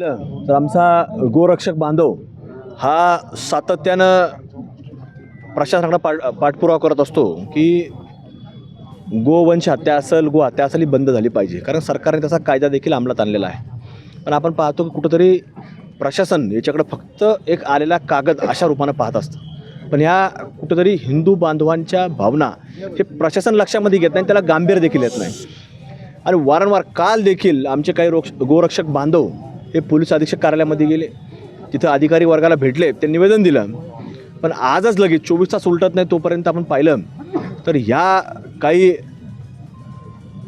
तर आमचा गोरक्षक बांधव हा सातत्यानं प्रशासनाकडे पाठपुरावा करत असतो की गोवंश हत्या असेल, गो हत्या असेल ही बंद झाली पाहिजे, कारण सरकारने तसा कायदा देखील अंमलात आणलेला आहे. पण आपण पाहतो की कुठंतरी प्रशासन याच्याकडे फक्त एक आलेला कागद अशा रूपानं पाहत असतं. पण ह्या कुठंतरी हिंदू बांधवांच्या भावना हे प्रशासन लक्षामध्ये घेत नाही, त्याला गांभीर्य देखील येत नाही. आणि वारंवार काल देखील आमचे काही गोरक्षक बांधव हे पोलीस अधीक्षक कार्यालयामध्ये गेले, तिथं अधिकारी वर्गाला भेटले, ते निवेदन दिलं. पण आजच लगेच 24 तास उलटत नाही तोपर्यंत आपण पाहिलं तर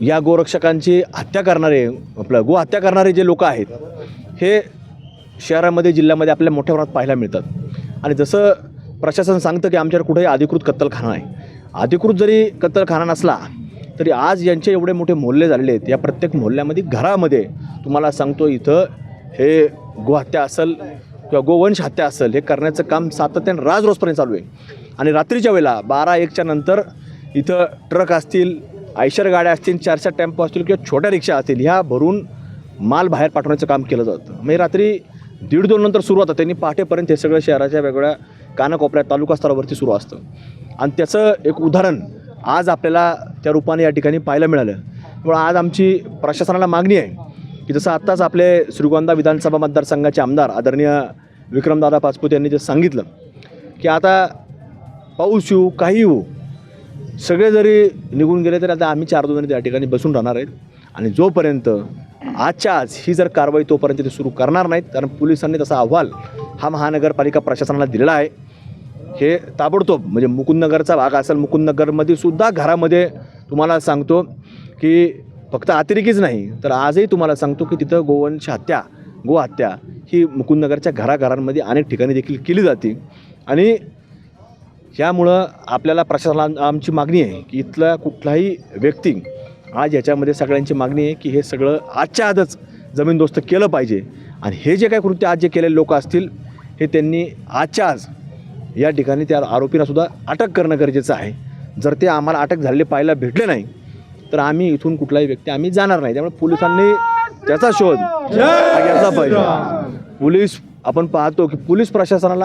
या गोरक्षकांची हत्या करणारे, गो हत्या करणारे जे लोक आहेत हे शहरामध्ये जिल्ह्यामध्ये आपल्याला मोठ्या प्रमाणात पाहायला मिळतात. आणि जसं प्रशासन सांगतं की आमच्याकडे कुठेही अधिकृत कत्तलखाना आहे, अधिकृत जरी कत्तलखाना नसला तरी आज यांचे एवढे मोठे मोहल्ले झालेले आहेत. या प्रत्येक मोहल्ल्यामध्ये घरामध्ये तुम्हाला सांगतो इथं हे गोहत्या असेल किंवा गोवंश हत्या असेल हे करण्याचं काम सातत्याने रोजपर्यंत चालू आहे. आणि रात्रीच्या वेळेला 12-1च्या नंतर इथं ट्रक असतील, आयशर गाड्या असतील, 4-4 टेम्पो असतील किंवा छोट्या रिक्षा असतील, ह्या भरून माल बाहेर पाठवण्याचं काम केलं जातं. म्हणजे रात्री 1:30-2 नंतर सुरू होतं, त्यांनी पहाटेपर्यंत हे सगळं शहराच्या वेगवेगळ्या कानाकोपऱ्यात तालुका स्तरावरती सुरू असतं. आणि त्याचं एक उदाहरण आज आपल्याला त्या रूपाने या ठिकाणी पाहायला मिळालं. त्यामुळे आज आमची प्रशासनाला मागणी आहे की जसं आत्ताच आपले श्रीगोंदा विधानसभा मतदारसंघाचे आमदार आदरणीय विक्रमदादा पाचपुते यांनी जे सांगितलं की आता पाऊस येऊ काही येऊ सगळे जरी निघून गेले तरी आता आम्ही 4 दिवसांनी त्या ठिकाणी बसून राहणार आहेत. आणि जोपर्यंत आजच्या आज ही जर कारवाई तोपर्यंत ते सुरू करणार नाहीत, कारण पोलिसांनी तसा अहवाल हा महानगरपालिका प्रशासनाला दिलेला आहे. हे ताबडतोब म्हणजे मुकुंदनगरचा भाग असेल, मुकुंदनगरमध्ये सुद्धा घरामध्ये तुम्हाला सांगतो की फक्त अतिरेकीच नाही तर आजही तुम्हाला सांगतो की तिथं गोवंश हत्या, गो हत्या ही मुकुंदनगरच्या घराघरांमध्ये अनेक ठिकाणी देखील केली जाते. आणि ह्यामुळं आपल्याला प्रशासनाला आमची मागणी आहे की इथला कुठलाही व्यक्ती आज याच्यामध्ये सगळ्यांची मागणी आहे की हे सगळं आजच्या आजच जमीनदोस्त केलं पाहिजे. आणि हे जे काही कृत्य आज जे केलेले लोक असतील हे त्यांनी आजच्या आज या ठिकाणी त्या आरोपींनासुद्धा अटक करणं गरजेचं आहे. जर ते आम्हाला अटक झालेले पाहायला भेटले नाही तर आम्ही इथून कुठलाही व्यक्ती आम्ही जाणार नाही. त्यामुळे पोलिसांनी त्याचा शोध घ्यायला पाहिजे. पोलीस आपण पाहतो की पोलीस प्रशासनाला